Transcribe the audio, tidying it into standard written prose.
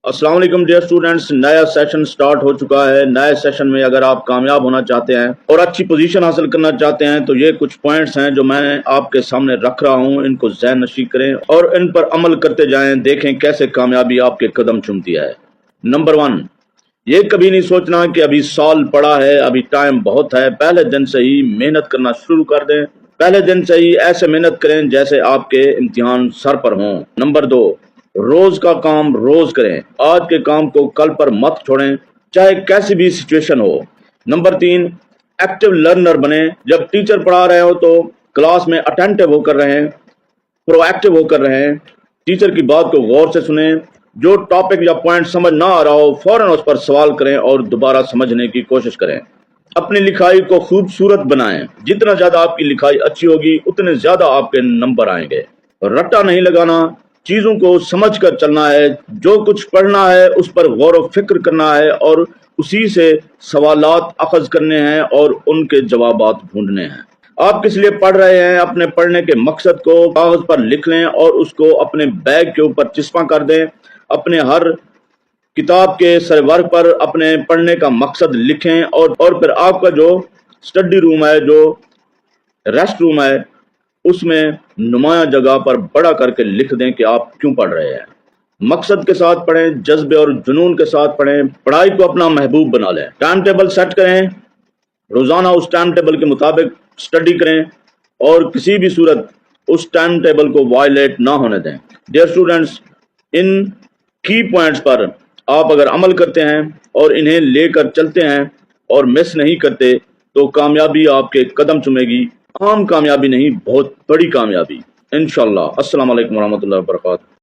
अस्सलाम वालेकुम dear students, नया सेशन स्टार्ट हो चुका है। नए सेशन में अगर आप कामयाब होना चाहते हैं और अच्छी पोजीशन हासिल करना चाहते हैं तो ये कुछ पॉइंट्स हैं जो मैं आपके सामने रख रहा हूं। इनको ज़हन नशीं करें और इन पर अमल करते जाएं। देखें कैसे कामयाबी आपके कदम चूमती है। नंबर 1, ये कभी नहीं सोचना कि अभी साल पड़ा है, अभी टाइम बहुत है। पहले दिन से ही मेहनत करना शुरू कर दें। पहले दिन से ही ऐसे मेहनत करें जैसे आपके इम्तिहान सर पर हों। नंबर 2, रोज का काम रोज करें। आज के काम को कल पर मत छोड़ें, चाहे कैसी भी सिचुएशन हो। नंबर 3, एक्टिव लर्नर बने। जब टीचर पढ़ा रहे हो तो क्लास में अटेंटिव होकर रहें, प्रोएक्टिव होकर रहें। टीचर की बात को गौर से सुनें। जो टॉपिक या पॉइंट समझ ना आ रहा हो फौरन उस पर सवाल करें और दोबारा समझने की कोशिश करें। अपनी लिखाई को खूबसूरत बनाएं। जितना ज्यादा आपकी लिखाई अच्छी होगी उतने ज्यादा आपके नंबर आएंगे। रट्टा नहीं लगाना, चीजों को समझ कर चलना है। जो कुछ पढ़ना है उस पर गौर व फिक्र करना है और उसी से सवालात अखज़ करने हैं और उनके जवाबात ढूंढने हैं। आप किस लिए पढ़ रहे हैं, अपने पढ़ने के मकसद को कागज पर लिख लें और उसको अपने बैग के ऊपर चिस्पा कर दें। अपने हर किताब के सरवर्ग पर अपने पढ़ने का मकसद लिखें और फिर आपका जो स्टडी रूम है, जो रेस्ट रूम है, उसमें नुमाया जगह पर बड़ा करके लिख दें कि आप क्यों पढ़ रहे हैं। मकसद के साथ पढ़ें, जज्बे और जुनून के साथ पढ़ें। पढ़ाई को अपना महबूब बना लें। टाइम टेबल सेट करें, रोजाना उस टाइम टेबल के मुताबिक स्टडी करें और किसी भी सूरत उस टाइम टेबल को वायलेट ना होने दें। डियर स्टूडेंट्स, इन की पॉइंट्स पर आप अगर अमल करते हैं और इन्हें लेकर चलते हैं और मिस नहीं करते तो कामयाबी आपके कदम चूमेगी। आम कामयाबी नहीं, बहुत बड़ी कामयाबी इंशाअल्लाह। अस्सलाम वालेकुम रहमतुल्लाहि व बरकातहू।